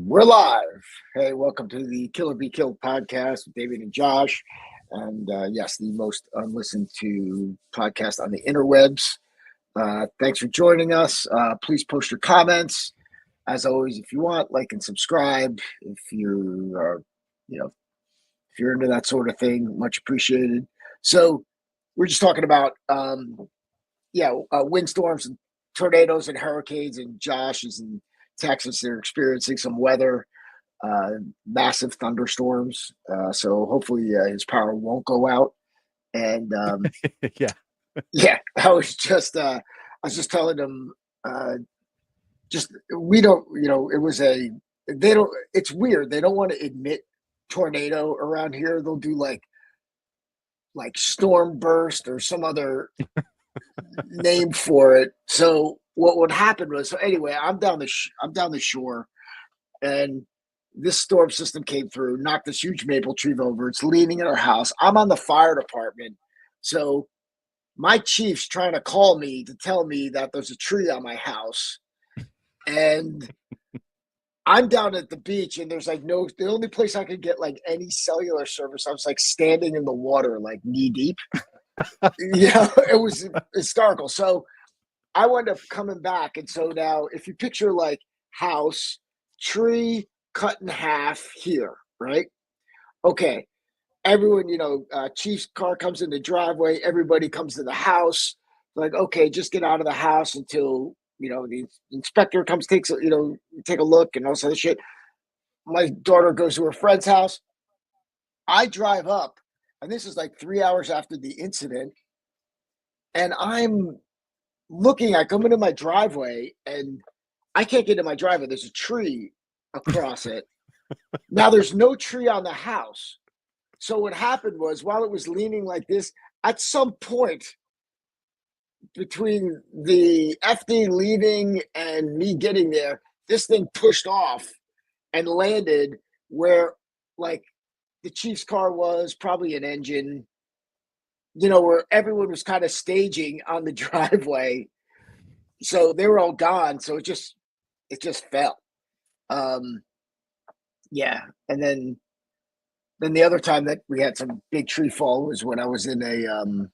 We're live. Hey, welcome to the Killer Be Killed podcast with Damian and Josh. And yes, the most unlistened to podcast on the interwebs. Thanks for joining us. Please post your comments. As always, if you want, like and subscribe. If you are, if you're into that sort of thing, much appreciated. So we're just talking about, windstorms and tornadoes and hurricanes. And Josh is in Texas. They're experiencing some weather, massive thunderstorms. So hopefully his power won't go out. And Yeah. I was just telling him, we don't, it's weird. They don't want to admit tornado around here. They'll do like storm burst or some other name for it. So what would happen was, so anyway, I'm down the shore, and this storm system came through, knocked this huge maple tree over. It's leaning at our house. I'm on the fire department, so my chief's trying to call me to tell me that there's a tree on my house, and I'm down at the beach, and there's the only place I could get like any cellular service. I was like standing in the water, like knee deep. It was historical. So I wound up coming back. And so now if you picture like house, tree cut in half here, right? Okay. Everyone, Chief's car comes in the driveway. Everybody comes to the house. Like, okay, just get out of the house until, the inspector comes, take a look and all this other shit. My daughter goes to her friend's house. I drive up, and this is like 3 hours after the incident. And I'm I come into my driveway, and I can't get into my driveway. There's a tree across it. Now there's no tree on the house. So what happened was, while it was leaning like this, at some point between the FD leaving and me getting there, this thing pushed off and landed where like the Chief's car was, probably an engine, where everyone was kind of staging on the driveway. So they were all gone. So it just fell. And then the other time that we had some big tree fall was when I was in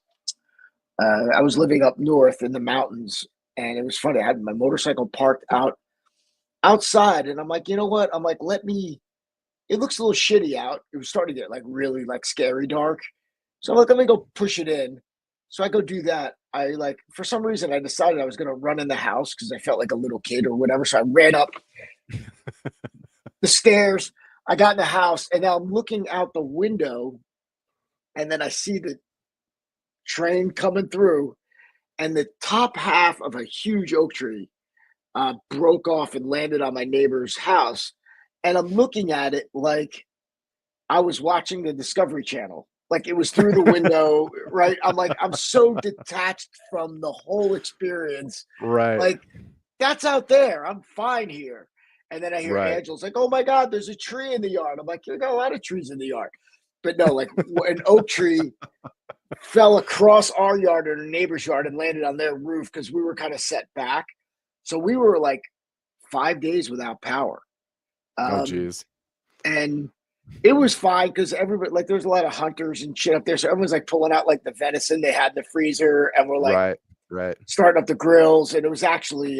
I was living up north in the mountains, and it was funny. I had my motorcycle parked outside, and I'm like, you know what? I'm like, it looks a little shitty out. It was starting to get like really like scary dark. So I'm like, let me go push it in. So I go do that. For some reason, I decided I was going to run in the house because I felt like a little kid or whatever. So I ran up the stairs. I got in the house, and now I'm looking out the window, and then I see the train coming through, and the top half of a huge oak tree broke off and landed on my neighbor's house. And I'm looking at it like I was watching the Discovery Channel. Like it was through the window, right? I'm like, I'm so detached from the whole experience. Right. Like, that's out there. I'm fine here. And then I hear Angel's like, oh my God, there's a tree in the yard. I'm like, you got a lot of trees in the yard. But no, like an oak tree fell across our yard and a neighbor's yard and landed on their roof because we were kind of set back. So we were like 5 days without power. Oh, geez. And it was fine because everybody, like, there's a lot of hunters and shit up there. So everyone's like pulling out like the venison they had in the freezer, and we're like, right, starting up the grills. And it was actually,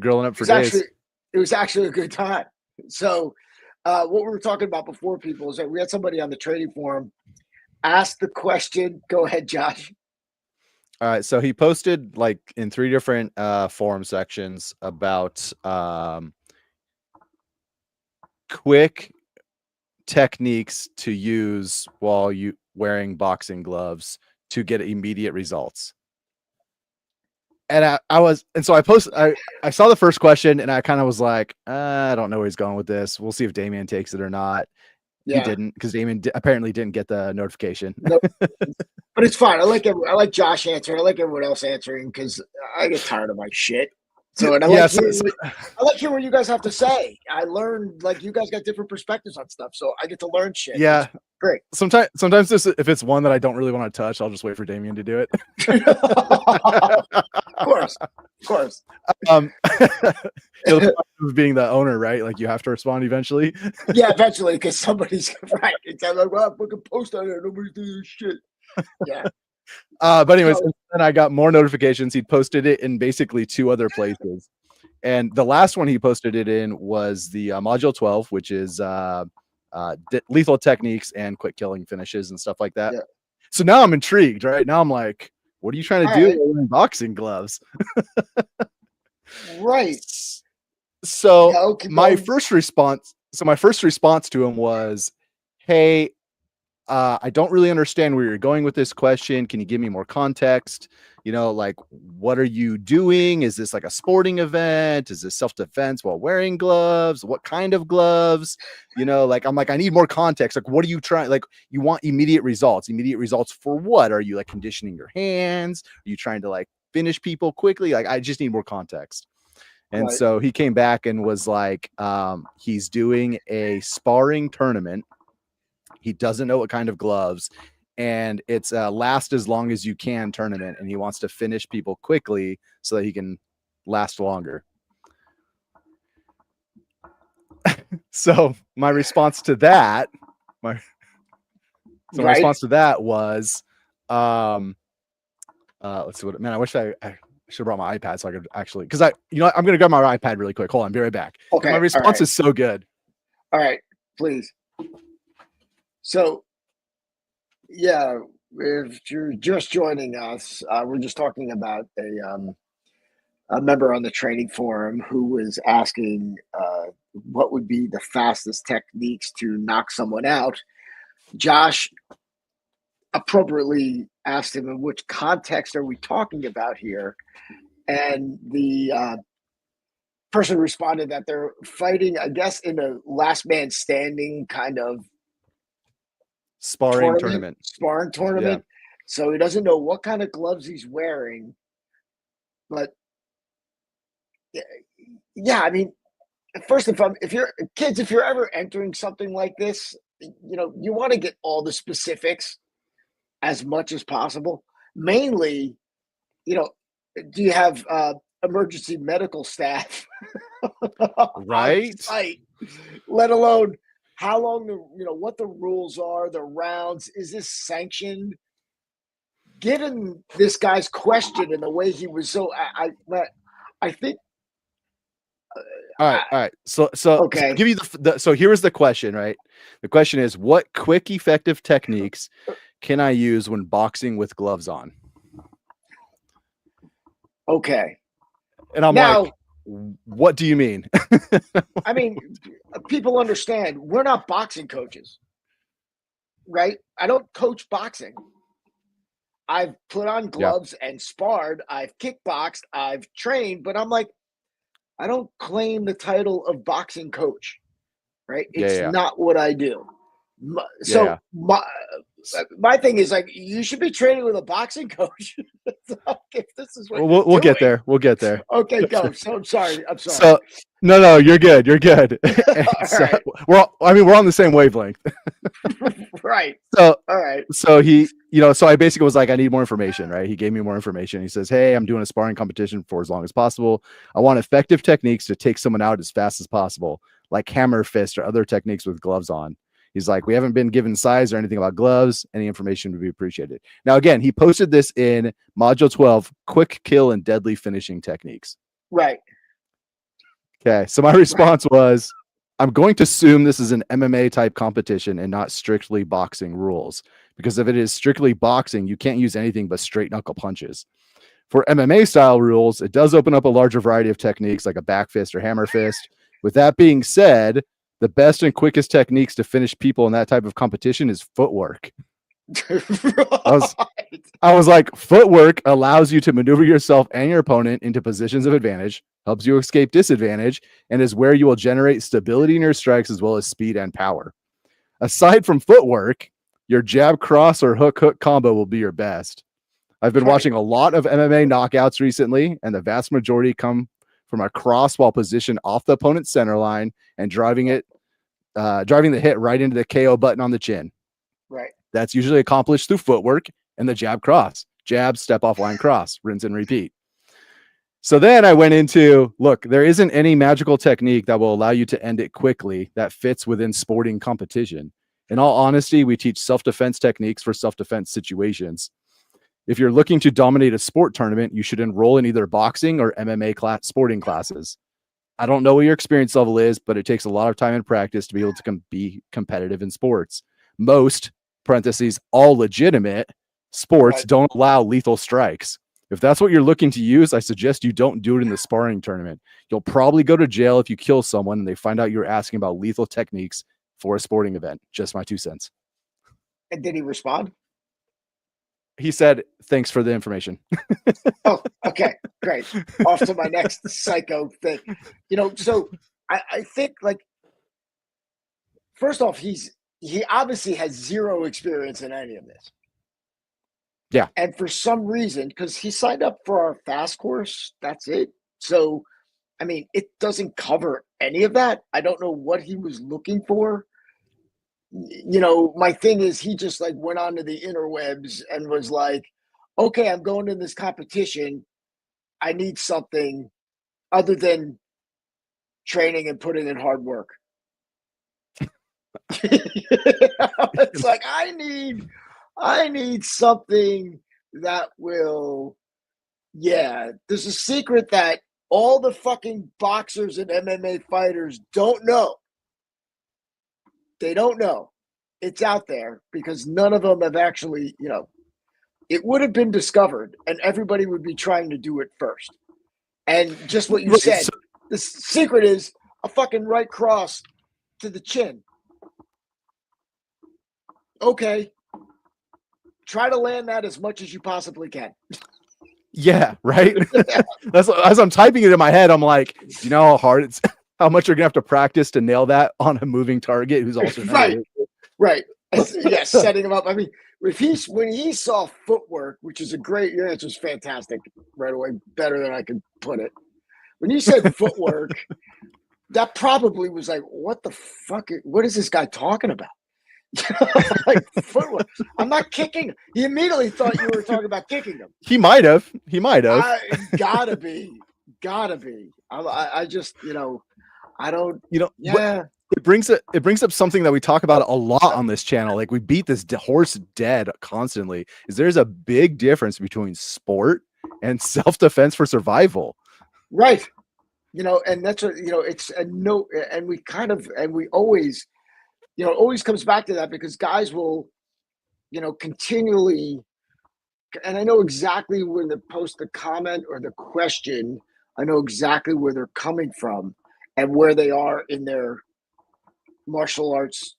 grilling up for days. It was actually a good time. So, what we were talking about before, people, is that we had somebody on the trading forum ask the question. Go ahead, Josh. All right. So he posted like in 3 different forum sections about quick techniques to use while you wearing boxing gloves to get immediate results. And I saw the first question, and I kind of was like, I don't know where he's going with this. We'll see if Damian takes it or not. Yeah. He didn't, because Damian apparently didn't get the notification. Nope. But it's fine. I like Josh answering. I like everyone else answering because I get tired of my shit. So, and I like hearing what you guys have to say. I learned, like, you guys got different perspectives on stuff, so I get to learn shit. Yeah. Great. Sometimes this, if it's one that I don't really want to touch, I'll just wait for Damian to do it. Of course. Of course. The problem of being the owner, right? Like you have to respond eventually. Yeah, eventually, because somebody's right. It's like, well, fucking post on there. Nobody's doing this shit. Yeah. But anyways, then I got more notifications. He posted it in basically 2 other places. And the last one he posted it in was the module 12, which is lethal techniques and quick killing finishes and stuff like that. Yeah. So now I'm intrigued, right? Now I'm like, what are you trying to do with boxing gloves? Right. So Yeah, my first response to him was, hey, I don't really understand where you're going with this question. Can you give me more context? You know, like, what are you doing? Is this like a sporting event? Is this self-defense while wearing gloves? What kind of gloves? You know, like, I'm like, I need more context. Like, what are you trying? Like, you want immediate results. Immediate results for what? Are you like conditioning your hands? Are you trying to like finish people quickly? Like, I just need more context. And so he came back and was like, he's doing a sparring tournament. He doesn't know what kind of gloves, and it's a last as long as you can tournament, and he wants to finish people quickly so that he can last longer. So my response to that, was, let's see what, man, I wish I should have brought my iPad so I could actually, because I'm going to grab my iPad really quick. Hold on, be right back. Okay. My response is so good. All right, please. So, yeah, if you're just joining us, we're just talking about a member on the training forum who was asking what would be the fastest techniques to knock someone out. Josh appropriately asked him, in which context are we talking about here? And the person responded that they're fighting, I guess, in a last man standing kind of sparring tournament. Yeah. So he doesn't know what kind of gloves he's wearing, but yeah, I mean, first if you're kids, if you're ever entering something like this, you know, you want to get all the specifics as much as possible. Mainly, you know, do you have emergency medical staff right? Site, let alone how long what the rules are, the rounds, is this sanctioned? Given this guy's question and the way he was so, I think. All right. So okay. So give you so here is the question, right? The question is, what quick, effective techniques can I use when boxing with gloves on? Okay. And I'm like, what do you mean? I mean, people understand we're not boxing coaches, right? I don't coach boxing. I've put on gloves and sparred. I've kickboxed. I've trained, but I'm like, I don't claim the title of boxing coach, right? It's not what I do. So my thing is like, you should be training with a boxing coach. If this is what we'll get there. We'll get there. Okay, go. So I'm sorry. So no, you're good. You're good. So, right. We're on the same wavelength. Right. So all right. So he, so I basically was like, I need more information, right? He gave me more information. He says, hey, I'm doing a sparring competition for as long as possible. I want effective techniques to take someone out as fast as possible, like hammer fist or other techniques with gloves on. He's like, we haven't been given size or anything about gloves. Any information would be appreciated. Now, again, he posted this in module 12, quick kill and deadly finishing techniques. Right. Okay. So my response was, I'm going to assume this is an MMA type competition and not strictly boxing rules, because if it is strictly boxing, you can't use anything but straight knuckle punches. For MMA style rules, it does open up a larger variety of techniques like a back fist or hammer fist. With that being said, the best and quickest techniques to finish people in that type of competition is footwork. I was like, footwork allows you to maneuver yourself and your opponent into positions of advantage, helps you escape disadvantage, and is where you will generate stability in your strikes as well as speed and power. Aside from footwork, your jab, cross, or hook combo will be your best. I've been watching a lot of MMA knockouts recently, and the vast majority come from a cross while positioned off the opponent's center line and driving the hit right into the KO button on the chin. That's usually accomplished through footwork and the jab cross, jab, step off line cross, rinse and repeat. So then I went into, look, there isn't any magical technique that will allow you to end it quickly that fits within sporting competition. In all honesty, we teach self-defense techniques for self-defense situations. If you're looking to dominate a sport tournament, you should enroll in either boxing or MMA sporting classes. I don't know what your experience level is, but it takes a lot of time and practice to be able to be competitive in sports. Most, parentheses, all legitimate sports don't allow lethal strikes. If that's what you're looking to use, I suggest you don't do it in the sparring tournament. You'll probably go to jail if you kill someone and they find out you're asking about lethal techniques for a sporting event. Just my 2 cents. And did he respond? He said, thanks for the information. Oh, okay, great. Off to my next psycho thing. So I think, like, first off, he obviously has zero experience in any of this. Yeah. And for some reason, because he signed up for our fast course, that's it. So, I mean, it doesn't cover any of that. I don't know what he was looking for. My thing is, he just like went onto the interwebs and was like, okay, I'm going to this competition. I need something other than training and putting in hard work. It's like, I need something that will, there's a secret that all the fucking boxers and MMA fighters don't know. They don't know. It's out there because none of them have actually, it would have been discovered and everybody would be trying to do it first. And just what you said, the secret is a fucking right cross to the chin. Okay. Try to land that as much as you possibly can. Yeah, right. That's as I'm typing it in my head. I'm like, do you know how hard it's, how much you're gonna have to practice to nail that on a moving target who's also right. Yeah, setting him up. I mean, when he saw footwork, which is a great, your answer is fantastic right away, better than I could put it. When you said footwork, that probably was like, what the fuck? What is this guy talking about? Like, footwork. I'm not kicking. He immediately thought you were talking about kicking him. He might have. Gotta be. I just, I don't. Yeah. It brings up something that we talk about a lot on this channel. Like, we beat this horse dead constantly. There's a big difference between sport and self-defense for survival. Right. And that's what, it's a no, and we always, it always comes back to that because guys will, continually, and I know exactly when they post the comment or the question, I know exactly where they're coming from and where they are in their martial arts,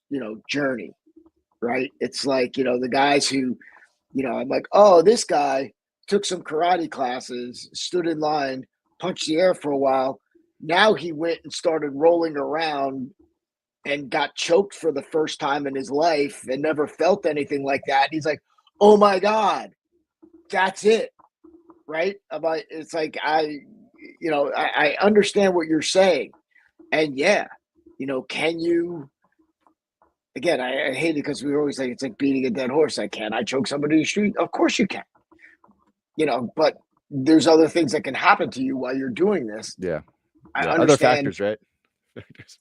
journey, right? It's like, the guys who, I'm like, oh, this guy took some karate classes, stood in line, punched the air for a while. Now he went and started rolling around and got choked for the first time in his life and never felt anything like that. He's like, oh my God, that's it. Right. It's like, I understand what you're saying. And can you, again, I hate it because we always say it's like beating a dead horse. Can I choke somebody in the street? Of course you can, but there's other things that can happen to you while you're doing this. Yeah. I understand. Other factors, right?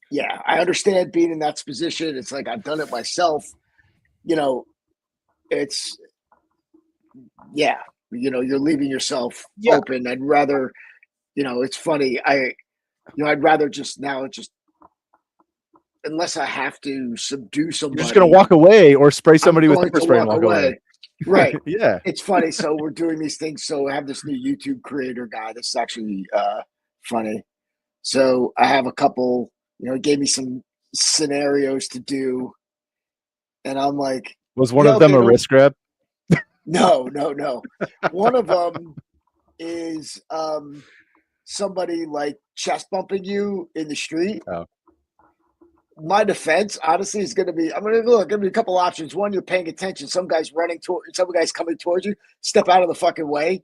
Yeah. I understand being in that position. It's like, I've done it myself. It's, you're leaving yourself open. I'd rather, it's funny. I'd rather unless I have to subdue somebody. You're just going to walk away or spray somebody with pepper spray and walk away. Right. Yeah. It's funny. So we're doing these things. So I have this new YouTube creator guy. This is actually funny. So I have a couple, he gave me some scenarios to do. And I'm like, was one of them a wrist grab? No. One of them is somebody like chest bumping you in the street. Oh. My defense, honestly, is going to be, I'm going to give me a couple options. One, you're paying attention. Some guy's coming towards you. Step out of the fucking way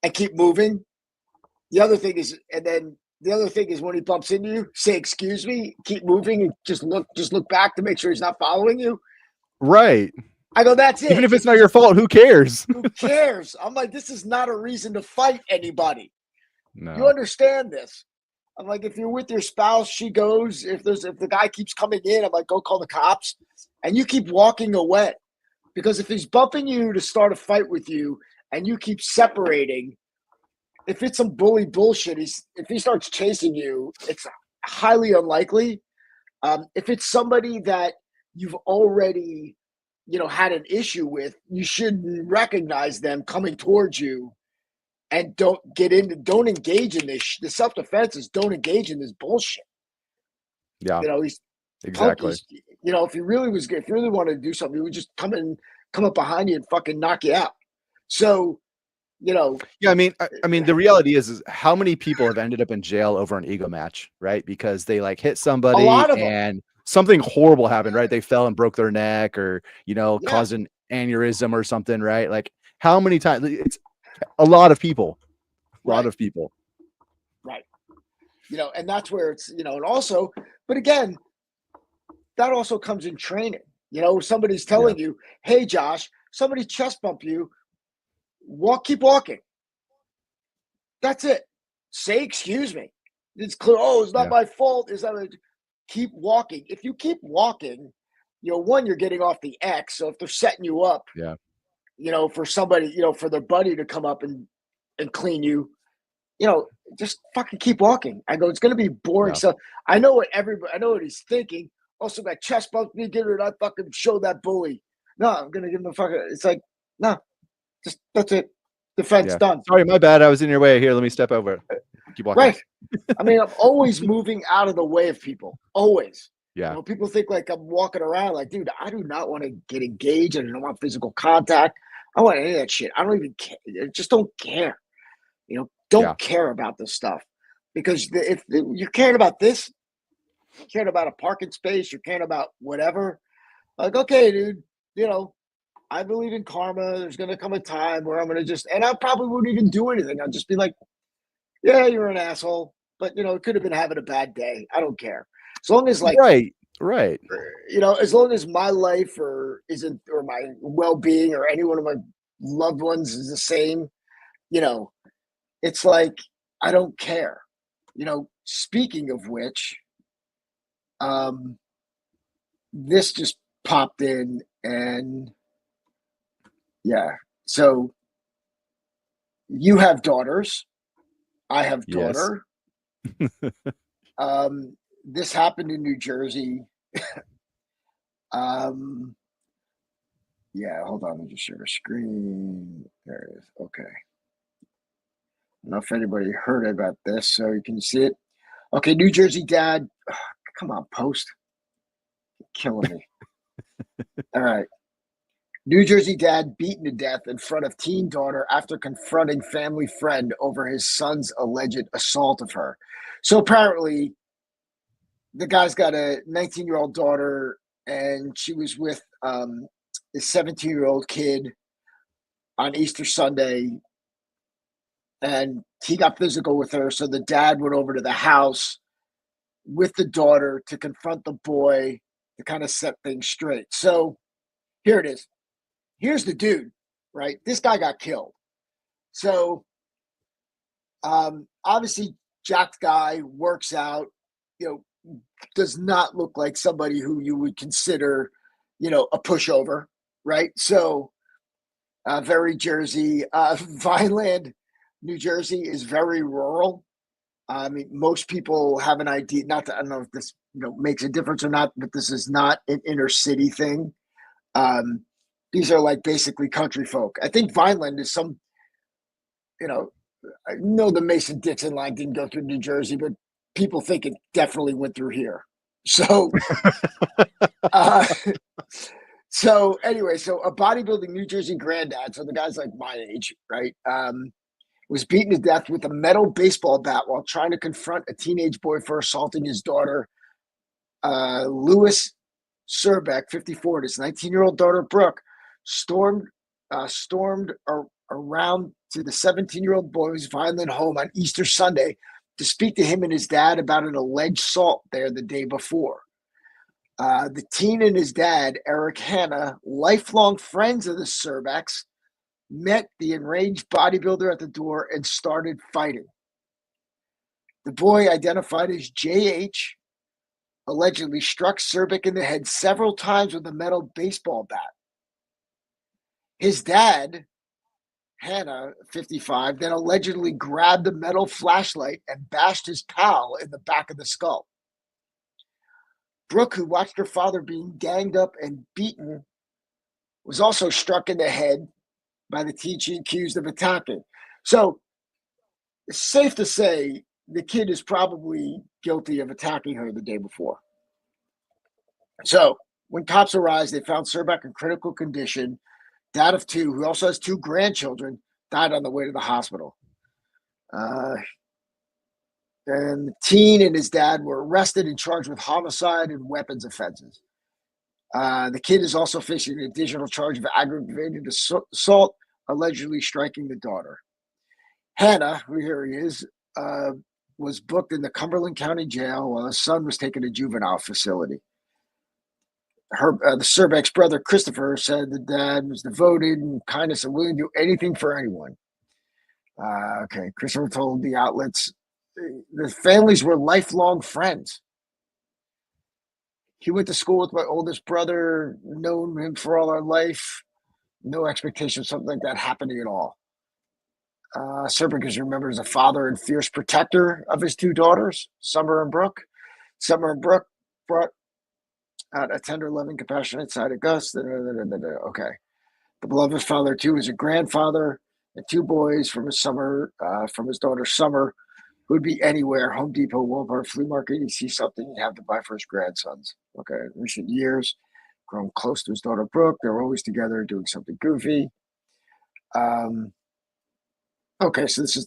and keep moving. The other thing is when he bumps into you, say, excuse me, keep moving and just look back to make sure he's not following you. Right. I go, that's Even it. if it's not your fault, who cares? Who cares? I'm like, this is not a reason to fight anybody. You No. understand this? I'm like, if you're with your spouse, she goes. If the guy keeps coming in, I'm like, go call the cops, and you keep walking away, because if he's bumping you to start a fight with you, and you keep separating, if it's some bully bullshit, if he starts chasing you, it's highly unlikely. If it's somebody that you've already, had an issue with, you should recognize them coming towards you, and don't engage in this. The self defense is don't engage in this bullshit. Yeah, He's punk. exactly. If he really was good, if you really wanted to do something, he would just come up behind you and fucking knock you out. So, Yeah, I mean, the reality is how many people have ended up in jail over an ego match, right? Because they like hit a somebody lot of them. and something horrible happened, right? They fell and broke their neck, or Yeah, caused an aneurysm or something, right? Like how many times? It's a lot of people, a lot right, of people. right. And that's where it's, and also, but again, that also comes in training. Somebody's Yeah, telling you, hey, Josh, somebody chest bump you, keep walking. That's it. Say, excuse me. It's clear. Oh, it's not yeah, my fault. Keep walking. If you keep walking, one, you're getting off the X. So if they're setting you up, yeah, for somebody, for their buddy to come up and clean you, just fucking keep walking. I go, it's going to be boring. yeah, So I know what he's thinking. Also, got chest bumped me, get it. I fucking show that bully. No, I'm going to give him a fucking, it's like, no, just, that's it. Defense yeah. done. Sorry, my bad. I was in your way. Here, let me step over. Keep walking. Right. I mean, I'm always moving out of the way of people. Always. Yeah, People think like I'm walking around like, dude, I do not want to get engaged. I don't want physical contact. I don't want any of that shit. I don't even care. I just don't care. yeah, Don't care about this stuff, because if you're caring about this, you're caring about a parking space, you're caring about whatever. Like, okay, dude, I believe in karma. There's going to come a time where I'm going to and I probably wouldn't even do anything. I'll just be like, yeah, you're an asshole, but it could have been having a bad day. I don't care. As long as right, right. as long as my life or my well-being or any one of my loved ones is the same, it's like I don't care. Speaking of which, this just popped in, and yeah. So you have daughters. I have Yes. daughter. This happened in New Jersey. um, yeah, hold on. Let me just share the screen. There it is. Okay. I don't know if anybody heard about this, so you can see it. Okay, New Jersey dad. Come on, post. You're killing me. All right. New Jersey dad beaten to death in front of teen daughter after confronting family friend over his son's alleged assault of her. So apparently, the guy's got a 19-year-old daughter, and she was with his 17-year-old kid on Easter Sunday, and he got physical with her. So the dad went over to the house with the daughter to confront the boy to kind of set things straight. So here it is. Here's the dude, right? This guy got killed. So obviously, jacked guy, works out, does not look like somebody who you would consider, a pushover, right? So very Jersey. Vineland, New Jersey is very rural. I mean, most people have an idea. Not that I don't know if this makes a difference or not, but this is not an inner city thing. Um, these are like basically country folk. I think Vineland is some, I know the Mason Dixon line didn't go through New Jersey, but people think it definitely went through here. So, uh, so anyway, so a bodybuilding New Jersey granddad, so the guy's like my age, right? Was beaten to death with a metal baseball bat while trying to confront a teenage boy for assaulting his daughter. Lewis Surbeck, 54, and his 19-year-old daughter Brooke stormed around to the 17-year-old boy's Vineland home on Easter Sunday to speak to him and his dad about an alleged assault there the day before. The teen and his dad, Eric Hanna, lifelong friends of the Surbecks, met the enraged bodybuilder at the door and started fighting. The boy, identified as JH, allegedly struck Serbic in the head several times with a metal baseball bat. His dad, Hannah, 55, then allegedly grabbed a metal flashlight and bashed his pal in the back of the skull. Brooke, who watched her father being ganged up and beaten, was also struck in the head by the teen she accused of attacking. So it's safe to say the kid is probably guilty of attacking her the day before. So when cops arrived, they found Serbeck in critical condition. Dad of two, who also has two grandchildren, died on the way to the hospital. And the teen and his dad were arrested and charged with homicide and weapons offenses. The kid is also facing an additional charge of aggravated assault, allegedly striking the daughter. Hannah, who here he is, was booked in the Cumberland County Jail while his son was taken to juvenile facility. The Serbeck's brother, Christopher, said the dad was devoted and kindness and willing to do anything for anyone. Okay, Christopher told the outlets the families were lifelong friends. He went to school with my oldest brother, known him for all our life. No expectation of something like that happening at all. Serbeck is remembered as a father and fierce protector of his two daughters, Summer and Brooke. Summer and Brooke brought out a tender, loving, compassionate side of Gus. Okay. The beloved father, too, is a grandfather and two boys from his daughter, Summer, who would be anywhere, Home Depot, Walmart, flea market. You see something, you have to buy for his grandsons. Okay. In recent years, grown close to his daughter, Brooke. They're always together doing something goofy. Okay, so this is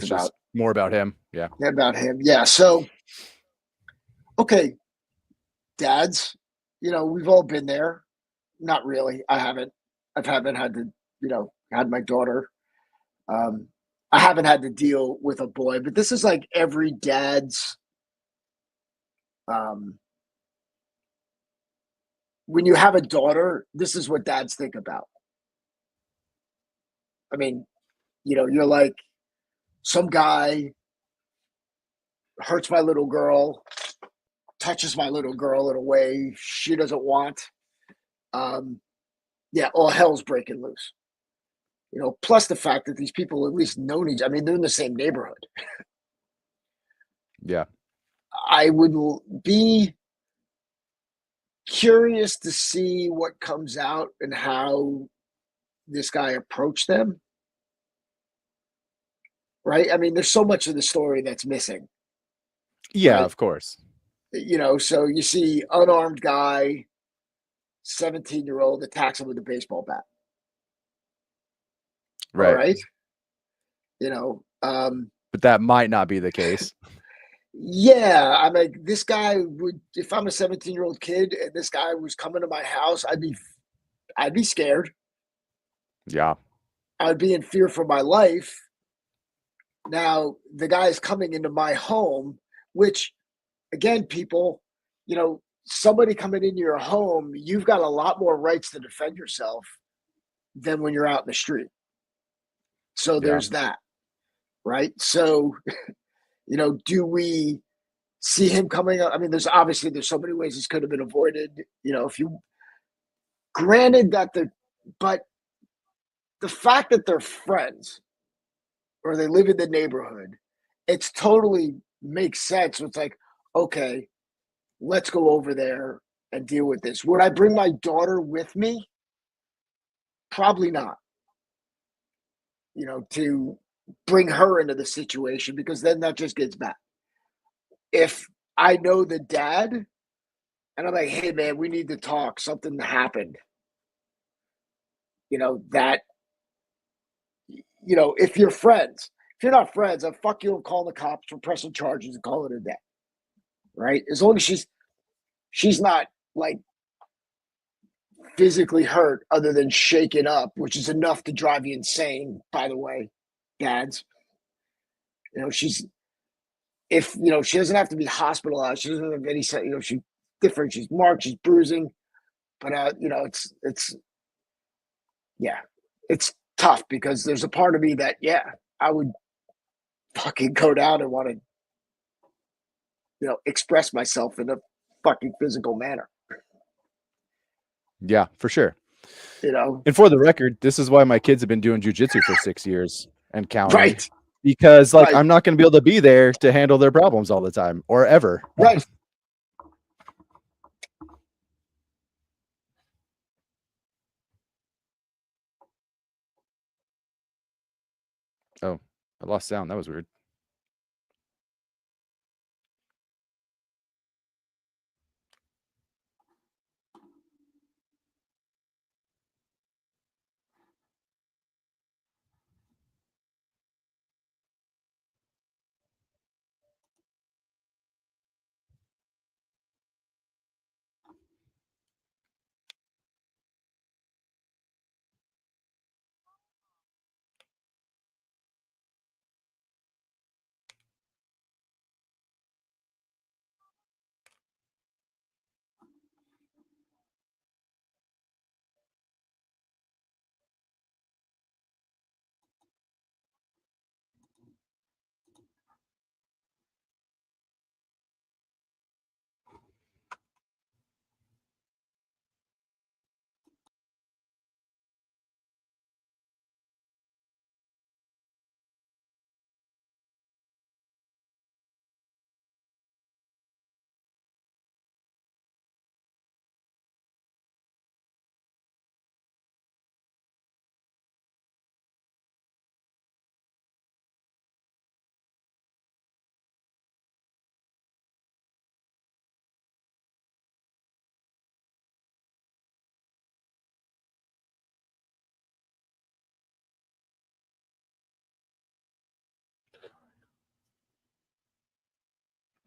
just more about him. Yeah. About him. Yeah. So, okay, dads, we've all been there. Not really. I haven't had to, had my daughter. I haven't had to deal with a boy, but this is like every dad's. When you have a daughter, this is what dads think about. I mean, you're like, some guy hurts my little girl, touches my little girl in a way she doesn't want. All hell's breaking loose. Plus the fact that these people at least known each. I mean, they're in the same neighborhood. Yeah. I would be curious to see what comes out and how this guy approached them. Right? I mean, there's so much of the story that's missing. Yeah, right? Of course. So you see unarmed guy, 17-year-old attacks him with a baseball bat. Right. All right. But that might not be the case. Yeah. I'm like, this guy would, if I'm a 17-year-old kid and this guy was coming to my house, I'd be scared. Yeah. I'd be in fear for my life. Now, the guy is coming into my home, which, again, people, somebody coming into your home, you've got a lot more rights to defend yourself than when you're out in the street. So there's that, right? So, do we see him coming up? I mean, there's so many ways this could have been avoided. Granted that but the fact that they're friends or they live in the neighborhood, it's totally makes sense. It's like, okay, let's go over there and deal with this. Would I bring my daughter with me? Probably not. To bring her into the situation, because then that just gets bad. If I know the dad and I'm like, hey man, we need to talk, something happened. If you're friends, if you're not friends, I'll fuck you and call the cops for pressing charges and call it a day. Right? As long as she's not like physically hurt other than shaken up, which is enough to drive you insane, by the way, dads. She doesn't have to be hospitalized. She doesn't have any, different. She's marked, she's bruising, but yeah, it's tough because there's a part of me that I would fucking go down and want to express myself in a fucking physical manner. Yeah, for sure. You know, and for the record, this is why my kids have been doing jujitsu for 6 years and counting. right? Because I'm not going to be able to be there to handle their problems all the time or ever. Right. Oh, I lost sound. That was weird.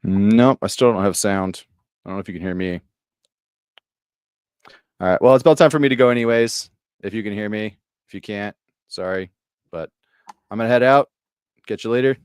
Nope, I still don't have sound. I don't know if you can hear me. All right. Well, it's about time for me to go anyways. If you can hear me. If you can't, sorry. But I'm going to head out. Catch you later.